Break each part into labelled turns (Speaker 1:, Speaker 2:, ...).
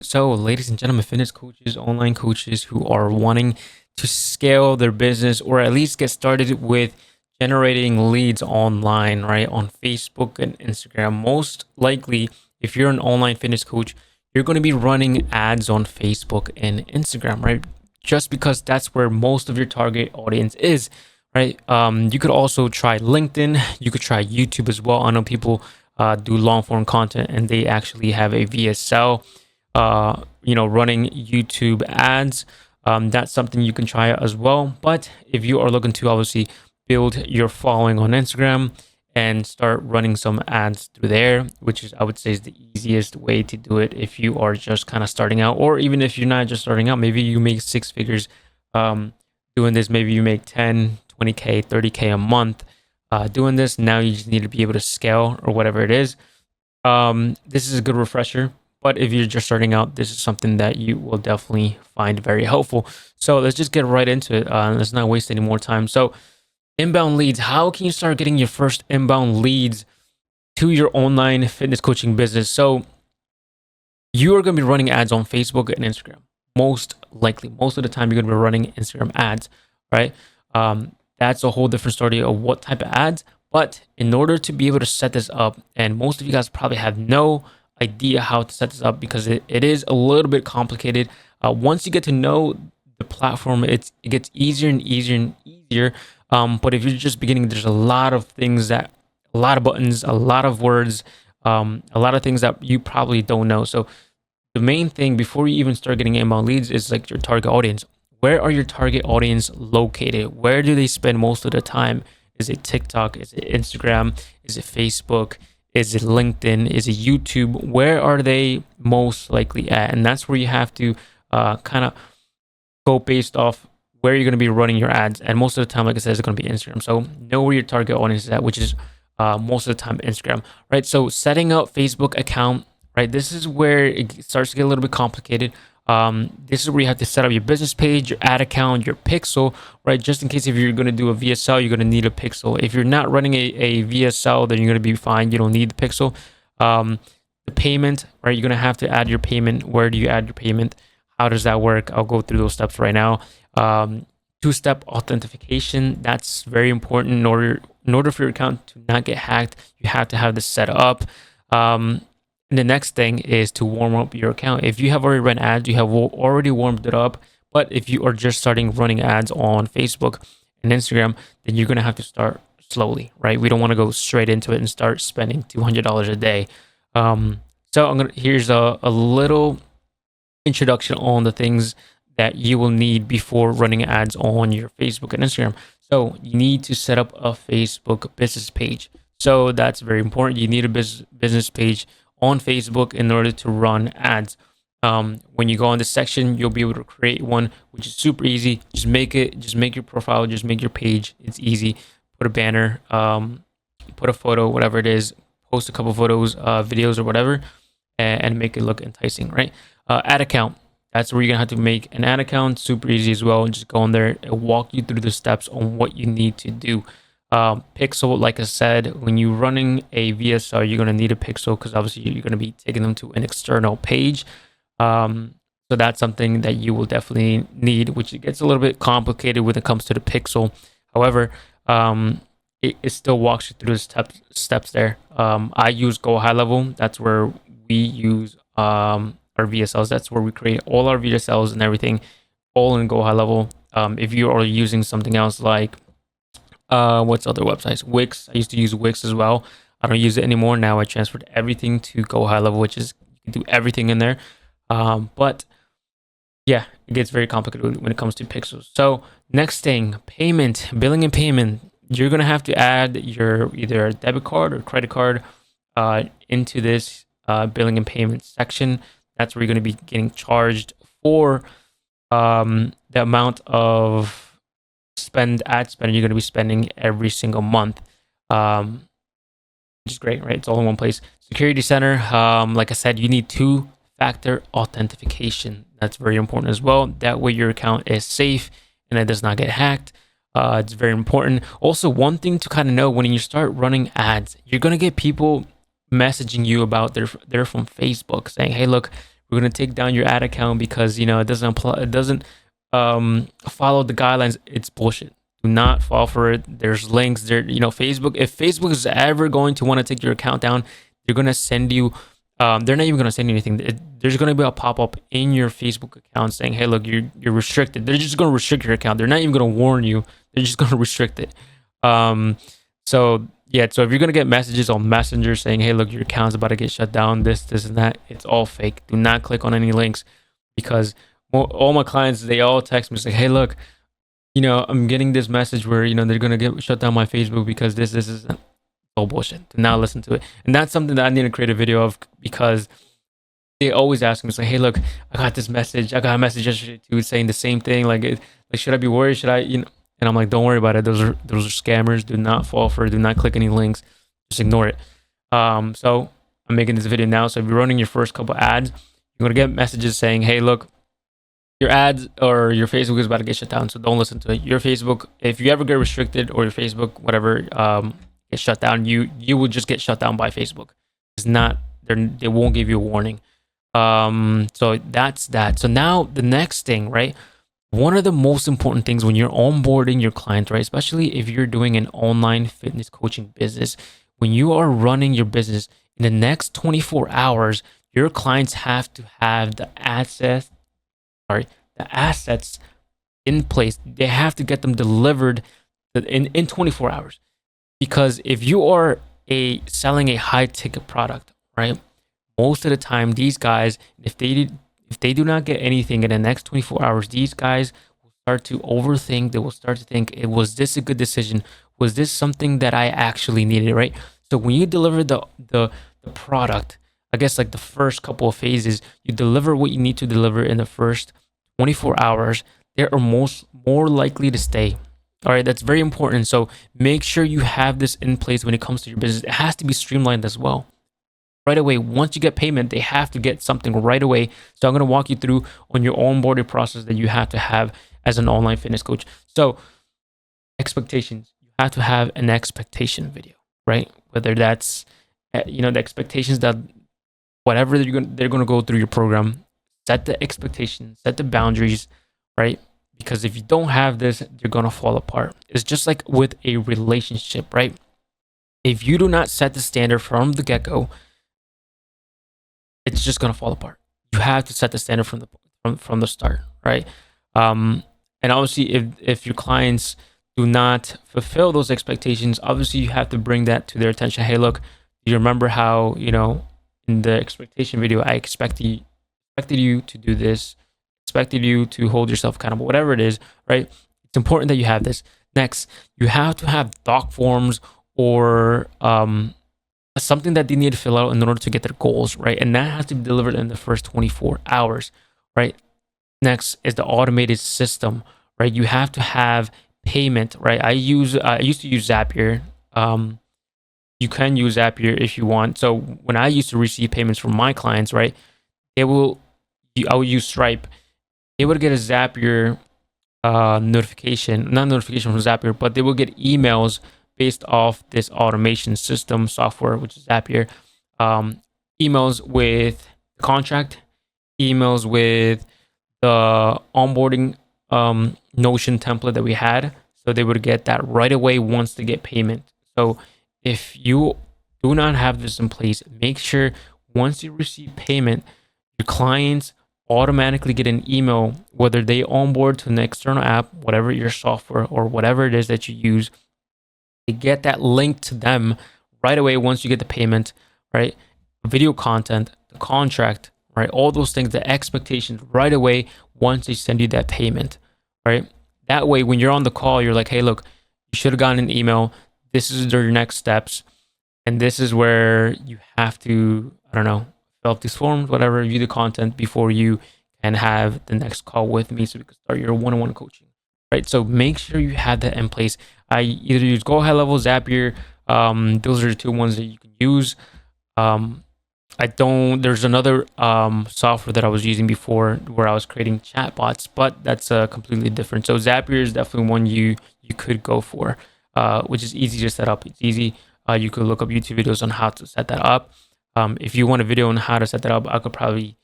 Speaker 1: So, ladies and gentlemen, fitness coaches, online coaches who are wanting to scale their business or at least get started with generating leads online, right? On Facebook and Instagram. Most likely, if you're an online fitness coach, you're going to be running ads on Facebook and Instagram, right? Just because that's where most of your target audience is, right? You could also try LinkedIn, you could try YouTube as well. I know people do long form content and they actually have a VSL running YouTube ads. That's something you can try out as well. But if you are looking to obviously build your following on Instagram and start running some ads through there, which is I would say is the easiest way to do it if you are just kind of starting out, or even if you're not just starting out, maybe you make six figures doing this, maybe you make 10, 20K, 30K a month doing this. Now you just need to be able to scale or whatever it is. This is a good refresher. But if you're just starting out, this is something that you will definitely find very helpful. So let's just get right into it. Let's not waste any more time. So inbound leads, how can you start getting your first inbound leads to your online fitness coaching business? So you are going to be running ads on Facebook and Instagram. Most likely, most of the time you're going to be running Instagram ads, right? That's a whole different story of what type of ads. But in order to be able to set this up, and most of you guys probably have no idea how to set this up because it is a little bit complicated. Once you get to know the platform, it gets easier and easier and easier. But if you're just beginning, there's a lot of things a lot of buttons, a lot of words, a lot of things that you probably don't know. So the main thing before you even start getting inbound leads is like your target audience. Where are your target audience located? Where do they spend most of the time? Is it TikTok? Is it Instagram? Is it Facebook? Is it LinkedIn? Is it YouTube? Where are they most likely at? And that's where you have to kind of go based off where you're going to be running your ads. And most of the time, like I said, it's going to be Instagram. So know where your target audience is at, which is most of the time Instagram, right? So setting up Facebook account, right? This is where it starts to get a little bit complicated. This is where you have to set up your business page, your ad account, your pixel, right? Just in case if you're going to do a VSL, you're going to need a pixel. If you're not running a VSL, then you're going to be fine. You don't need the pixel. The payment, right? You're going to have to add your payment. Where do you add your payment? How does that work? I'll go through those steps right now. Two-step authentication. That's very important in order for your account to not get hacked. You have to have this set up. And the next thing is to warm up your account. If you have already run ads, you have already warmed it up. But if you are just starting running ads on Facebook and Instagram, then you're going to have to start slowly, right? We don't want to go straight into it and start spending $200 a day. So here's a little introduction on the things that you will need before running ads on your Facebook and Instagram. So you need to set up a Facebook business page. So that's very important. You need a business page on Facebook in order to run ads. When you go on this section, you'll be able to create one, which is super easy. Just make your profile, just make your page. It's easy. Put a banner, put a photo, whatever it is, post a couple photos, videos or whatever, and make it look enticing, right? Ad account. That's where you're gonna have to make an ad account. Super easy as well. Just go on there and walk you through the steps on what you need to do. Pixel, like I said, when you're running a VSL, you're going to need a pixel because obviously you're going to be taking them to an external page. So that's something that you will definitely need, which it gets a little bit complicated when it comes to the pixel. However, it still walks you through the steps there. I use Go High Level. That's where we use our VSLs. That's where we create all our VSLs and everything, all in Go High Level. If you are using something else like what's other websites? Wix. I used to use Wix as well. I don't use it anymore. Now I transferred everything to Go High Level, which is you can do everything in there. But yeah, it gets very complicated when it comes to pixels. So next thing, payment, billing and payment. You're gonna have to add your either debit card or credit card into this billing and payment section. That's where you're gonna be getting charged for the amount of ad spend you're going to be spending every single month, which is great, right? It's all in one place. Security center, like I said, you need two-factor authentication. That's very important as well. That way your account is safe and it does not get hacked. It's very important. Also, one thing to kind of know when you start running ads, you're going to get people messaging you about they're from Facebook saying, hey, look, We're going to take down your ad account because, you know, it doesn't apply, it doesn't follow the guidelines. It's bullshit. Do not fall for it. There's links there. You know, Facebook, if Facebook is ever going to want to take your account down, they're going to send you, they're not even going to send you anything. There's going to be a pop-up in your Facebook account saying, hey, look, you're restricted. They're just going to restrict your account. They're not even going to warn you. They're just going to restrict it. So yeah, so if you're going to get messages on Messenger saying, hey, look, your account's about to get shut down, this and that, it's all fake. Do not click on any links, because all my clients, they all text me say, hey, look, you know, I'm getting this message where, you know, they're going to get shut down my Facebook because this is all bullshit. Do not listen to it. And that's something that I need to create a video of, because they always ask me, say, hey, look, I got this message. I got a message yesterday too saying the same thing. Like, should I be worried? Should I, you know? And I'm like, don't worry about it. Those are scammers. Do not fall for it. Do not click any links. Just ignore it. So I'm making this video now. So if you're running your first couple ads, you're gonna get messages saying, hey, look, your ads or your Facebook is about to get shut down. So don't listen to it. Your Facebook, if you ever get restricted, or your Facebook, whatever, gets shut down, you will just get shut down by Facebook. It's not, they won't give you a warning. So that's that. So now the next thing, right? One of the most important things when you're onboarding your clients, right, especially if you're doing an online fitness coaching business, when you are running your business in the next 24 hours, your clients have to have the assets in place. They have to get them delivered in 24 hours. Because if you are selling a high ticket product, right, most of the time, these guys, if they do not get anything in the next 24 hours, these guys will start to overthink. They will start to think, was this a good decision? Was this something that I actually needed, right? So when you deliver the product, I guess like the first couple of phases, you deliver what you need to deliver in the first 24 hours, they are more likely to stay. All right, that's very important. So make sure you have this in place when it comes to your business. It has to be streamlined as well. Right away, once you get payment, they have to get something right away. So I'm going to walk you through on your onboarding process that you have to have as an online fitness coach. So expectations, you have to have an expectation video, right? Whether that's, you know, the expectations that whatever they're going to go through your program, set the expectations, set the boundaries, right? Because if you don't have this, they're going to fall apart. It's just like with a relationship, right? If you do not set the standard from the get-go, it's just going to fall apart. You have to set the standard from the start, right? And obviously, if your clients do not fulfill those expectations, obviously you have to bring that to their attention. Hey, look, do you remember how, you know, in the expectation video, I expected you to do this, expected you to hold yourself accountable, whatever it is, right? It's important that you have this. Next, you have to have doc forms or something that they need to fill out in order to get their goals, right? And that has to be delivered in the first 24 hours, right? Next is the automated system, right? You have to have payment, right? I used to use Zapier. You can use Zapier if you want. So when I used to receive payments from my clients, right, I would use Stripe. They would get a Zapier not notification from Zapier, but they will get emails based off this automation system software, which is Zapier. Emails with the contract, emails with the onboarding Notion template that we had. So they would get that right away once they get payment. So if you do not have this in place, make sure once you receive payment, your clients automatically get an email, whether they onboard to an external app, whatever your software or whatever it is that you use, they get that link to them right away once you get the payment, right? Video content, the contract, right? All those things, the expectations right away once they send you that payment, right? That way, when you're on the call, you're like, hey, look, you should have gotten an email. This is your next steps. And this is where you have to, I don't know, fill up these forms, whatever, review the content before you can have the next call with me so we can start your one-on-one coaching, right? So make sure you have that in place. I either use Go High Level, Zapier. Those are the two ones that you can use. There's another software that I was using before where I was creating chatbots, but that's completely different. So Zapier is definitely one you could go for, which is easy to set up. It's easy. You could look up YouTube videos on how to set that up. If you want a video on how to set that up, I could probably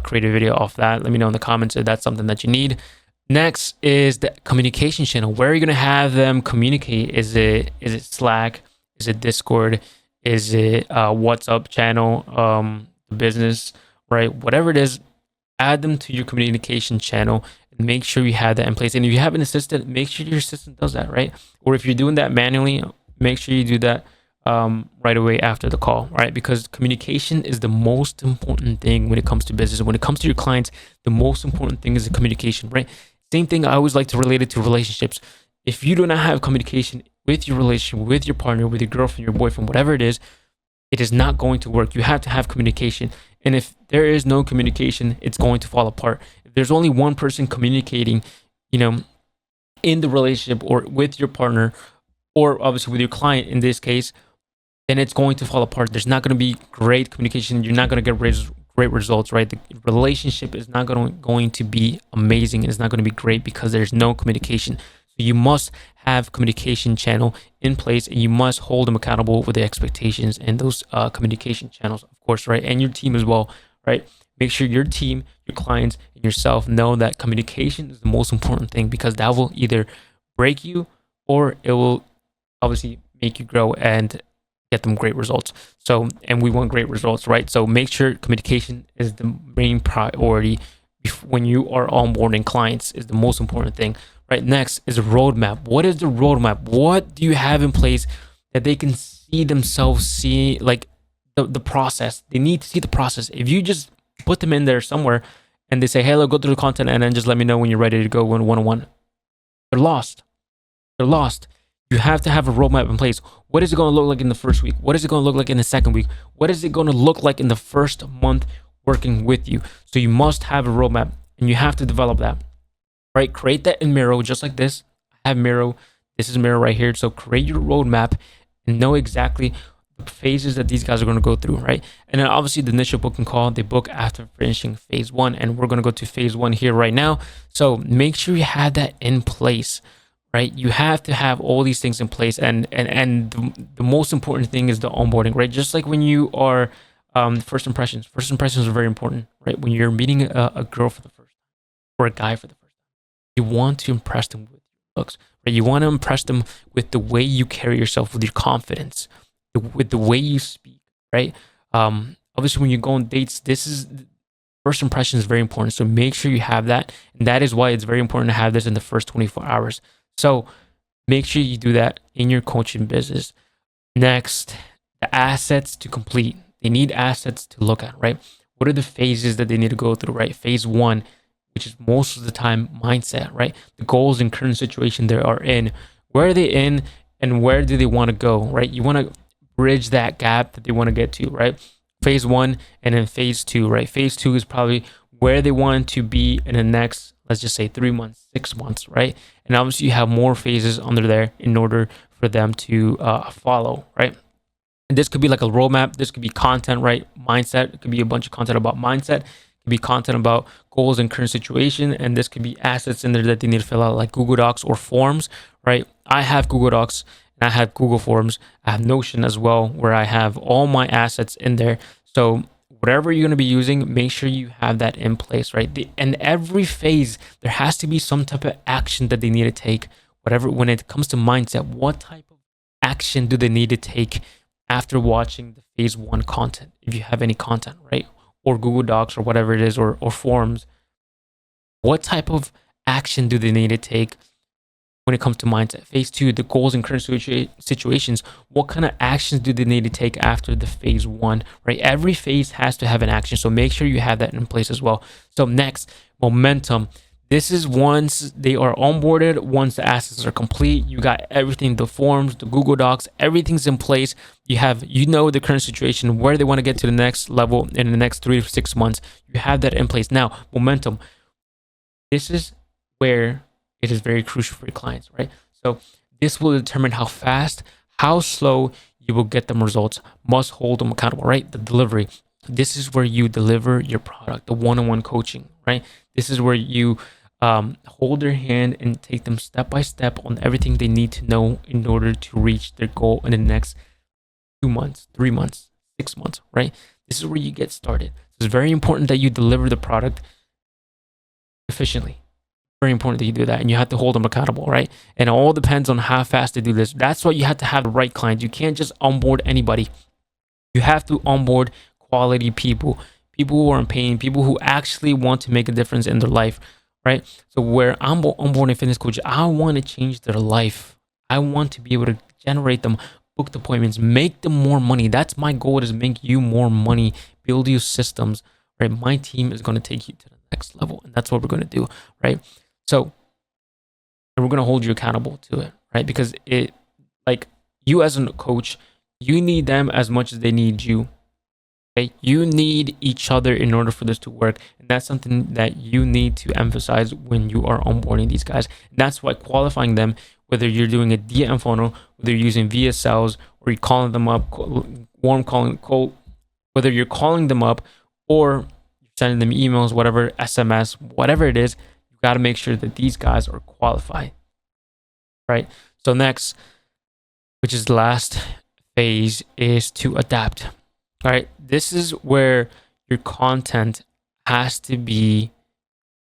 Speaker 1: create a video off that. Let me know in the comments if that's something that you need. Next is the communication channel. Where are you going to have them communicate? Is it Slack? Is it Discord? Is it WhatsApp channel? Business, right? Whatever it is, add them to your communication channel and make sure you have that in place. And if you have an assistant, make sure your assistant does that, right? Or if you're doing that manually, make sure you do that right away after the call, right? Because communication is the most important thing when it comes to business. When it comes to your clients, the most important thing is the communication, right? Same thing, I always like to relate it to relationships. If you do not have communication with your relationship, with your partner, with your girlfriend, your boyfriend, whatever it is not going to work. You have to have communication. And if there is no communication, it's going to fall apart. If there's only one person communicating, in the relationship or with your partner, or obviously with your client in this case, then it's going to fall apart. There's not going to be great communication. You're not going to get great results, right? The relationship is not going to be amazing. It's not going to be great because there's no communication. So you must have communication channel in place, and you must hold them accountable with the expectations and those communication channels, of course, right? And your team as well, right? Make sure your team, your clients, and yourself know that communication is the most important thing, because that will either break you or it will obviously make you grow and get them great results. So, and we want great results, right? So make sure communication is the main priority when you are onboarding clients, is the most important thing, right? Next is a roadmap. What is the roadmap? What do you have in place that they can see themselves see, like the process? They need to see the process. If you just put them in there somewhere and they say, hey, look, go through the content and then just let me know when you're ready to go one-on-one, they're lost. They're lost. You have to have a roadmap in place. What is it going to look like in the first week? What is it going to look like in the second week? What is it going to look like in the first month working with you? So you must have a roadmap, and you have to develop that, right? Create that in Miro, just like this. I have Miro. This is Miro right here. So create your roadmap and know exactly the phases that these guys are going to go through, right? And then obviously the initial booking call, they book after finishing phase 1, and we're going to go to phase 1 here right now. So make sure you have that in place, right? You have to have all these things in place, and the most important thing is the onboarding, right? Just like when you are first impressions are very important, right? When you're meeting a girl for the first time, or a guy for the first time, you want to impress them with your looks, right? You want to impress them with the way you carry yourself, with your confidence, with the way you speak, right? Obviously when you go on dates, first impression is very important. So make sure you have that, and that is why it's very important to have this in the first 24 hours. So make sure you do that in your coaching business. Next, the assets to complete. They need assets to look at, right? What are the phases that they need to go through, right? Phase 1, which is most of the time mindset, right? The goals and current situation they are in. Where are they in, and where do they want to go, right? You want to bridge that gap that they want to get to, right? Phase 1 and then phase 2, right? Phase 2 is probably where they want to be in the next, let's just say 3 months, 6 months, right? And obviously you have more phases under there in order for them to follow, right? And this could be like a roadmap. This could be content, right? Mindset. It could be a bunch of content about mindset. It could be content about goals and current situation. And this could be assets in there that they need to fill out, like Google Docs or forms, right? I have Google Docs and I have Google Forms. I have Notion as well, where I have all my assets in there. So whatever you're going to be using, make sure you have that in place, right? And every phase, there has to be some type of action that they need to take. Whatever, when it comes to mindset, what type of action do they need to take after watching the phase 1 content, if you have any content, right? Or Google Docs or whatever it is, or forms. What type of action do they need to take when it comes to mindset? Phase 2, the goals and current situations. What kind of actions do they need to take after the phase 1, right? Every phase has to have an action. So make sure you have that in place as well. So next, momentum. This is once they are onboarded, once the assets are complete, you got everything, the forms, the Google Docs, everything's in place. You know the current situation, where they want to get to the next level in the next 3 to 6 months. You have that in place. Now, momentum. This is where it is very crucial for your clients, right? So this will determine how fast, how slow you will get them results. Must hold them accountable, right? The delivery. This is where you deliver your product, the one-on-one coaching, right? This is where you hold their hand and take them step by step on everything they need to know in order to reach their goal in the next 2 months, 3 months, 6 months, right? This is where you get started. It's very important that you deliver the product efficiently. Very important that you do that, and you have to hold them accountable, right? And it all depends on how fast they do this. That's why you have to have the right clients. You can't just onboard anybody. You have to onboard quality people, people who are in pain, people who actually want to make a difference in their life, right? So where I'm onboarding fitness coaches, I want to change their life. I want to be able to generate them, book appointments, make them more money. That's my goal, is make you more money, build you systems, right? My team is going to take you to the next level, and that's what we're going to do, right? So, and we're going to hold you accountable to it, right? Because it, like, you as a coach, you need them as much as they need you. Okay? You need each other in order for this to work. And that's something that you need to emphasize when you are onboarding these guys. And that's why qualifying them, whether you're doing a DM funnel, whether you're using VSLs, or you're calling them up, warm calling, cold, whether you're calling them up or you're sending them emails, whatever, SMS, whatever it is, you got to make sure that these guys are qualified, right? So next, which is the last phase, is to adapt. All right, this is where your content has to be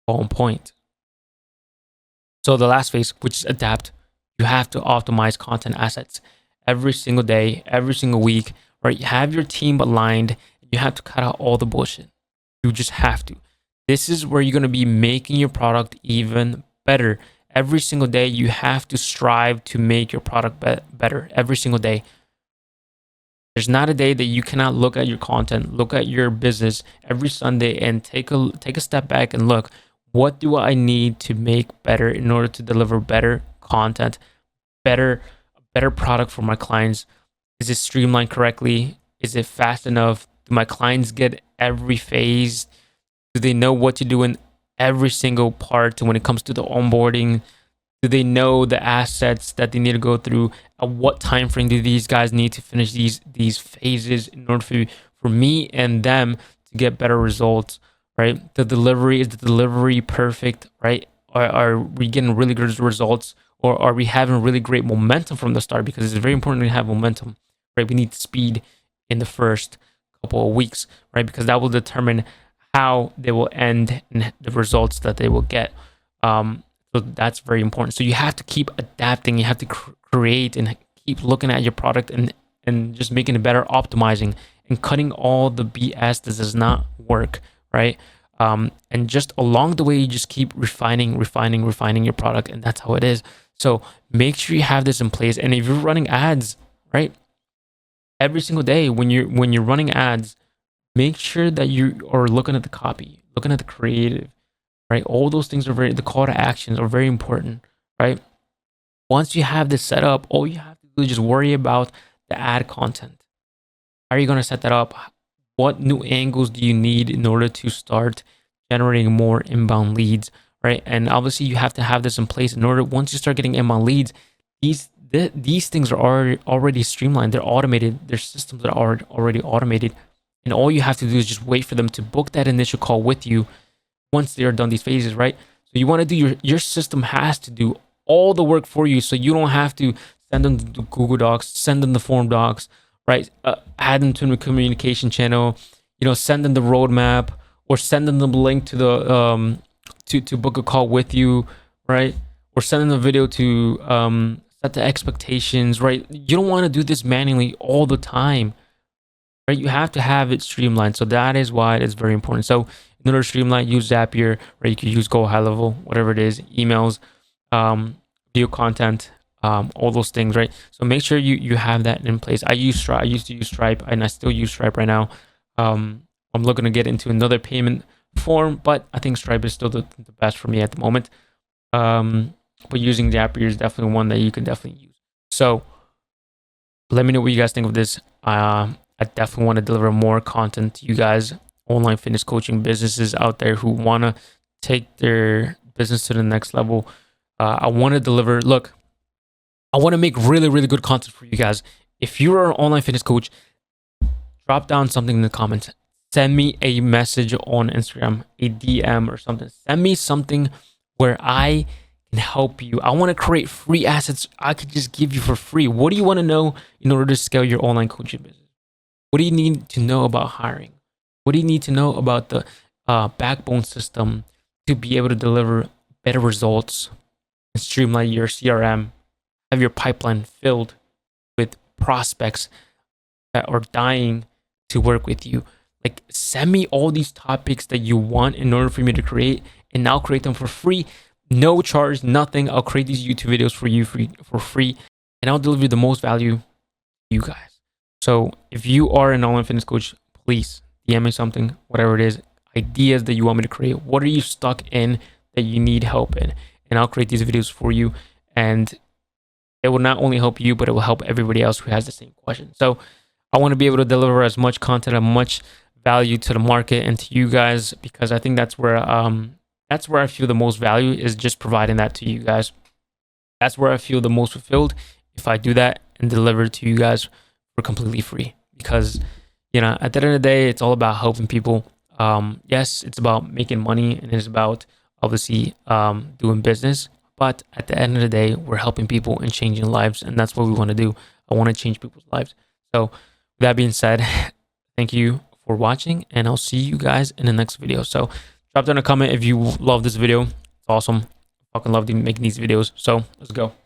Speaker 1: on point. So the last phase, which is adapt, you have to optimize content assets every single day, every single week, right? You have your team aligned. You have to cut out all the bullshit. You just have to. This is where you're going to be making your product even better. Every single day, you have to strive to make your product better every single day. There's not a day that you cannot look at your content, look at your business every Sunday and take a step back and look, what do I need to make better in order to deliver better content, better product for my clients? Is it streamlined correctly? Is it fast enough? Do my clients get every phase? Do they know what to do in every single part when it comes to the onboarding? Do they know the assets that they need to go through? At what time frame do these guys need to finish these phases in order for me and them to get better results, right? Is the delivery perfect, right? Are we getting really good results, or are we having really great momentum from the start? Because it's very important to have momentum, right? We need speed in the first couple of weeks, right? Because that will determine how they will end and the results that they will get. So that's very important. So you have to keep adapting. You have to create and keep looking at your product and just making it better, optimizing and cutting all the BS that does not work, right? And just along the way, you just keep refining your product, and that's how it is. So make sure you have this in place. And if you're running ads, right, every single day when you're running ads, make sure that you are looking at the copy, looking at the creative, right? All those things are the call to actions are very important, right? Once you have this set up, all you have to do is just worry about the ad content. How are you going to set that up? What new angles do you need in order to start generating more inbound leads, right? And obviously you have to have this in place in order, once you start getting inbound leads, these things are already streamlined. They're automated. Their systems are already automated. And all you have to do is just wait for them to book that initial call with you once they are done these phases, right? So you want to do your system has to do all the work for you, so you don't have to send them the Google Docs, send them the form docs, right? Add them to the communication channel, send them the roadmap, or send them the link to the to book a call with you, right? Or send them the video to set the expectations, right? You don't want to do this manually all the time, right? You have to have it streamlined. So that is why it's very important. So in order to streamline, use Zapier, right? You can use Go High Level, whatever it is, emails, video content, all those things, right? So make sure you have that in place. I used to use Stripe, and I still use Stripe right now. I'm looking to get into another payment form, but I think Stripe is still the best for me at the moment. But using Zapier is definitely one that you can definitely use. So let me know what you guys think of this. I definitely want to deliver more content to you guys, online fitness coaching businesses out there who want to take their business to the next level. I want to deliver. Look, I want to make really, really good content for you guys. If you're an online fitness coach, drop down something in the comments. Send me a message on Instagram, a DM or something. Send me something where I can help you. I want to create free assets I could just give you for free. What do you want to know in order to scale your online coaching business? What do you need to know about hiring? What do you need to know about the backbone system to be able to deliver better results and streamline your CRM, have your pipeline filled with prospects that are dying to work with you? Like, send me all these topics that you want in order for me to create, and I'll create them for free, no charge, nothing. I'll create these YouTube videos for you for free, and I'll deliver the most value to you guys. So if you are an online fitness coach, please DM me something, whatever it is, ideas that you want me to create. What are you stuck in that you need help in? And I'll create these videos for you. And it will not only help you, but it will help everybody else who has the same question. So I want to be able to deliver as much content, as much value to the market and to you guys, because I think that's where I feel the most value, is just providing that to you guys. That's where I feel the most fulfilled, if I do that and deliver it to you guys for completely free. Because, you know, at the end of the day, it's all about helping people. Yes, it's about making money, and it's about obviously doing business. But at the end of the day, we're helping people and changing lives, and that's what we want to do. I want to change people's lives. So with that being said, thank you for watching, and I'll see you guys in the next video. So drop down a comment if you love this video. It's awesome. Fucking love making these videos. So let's go.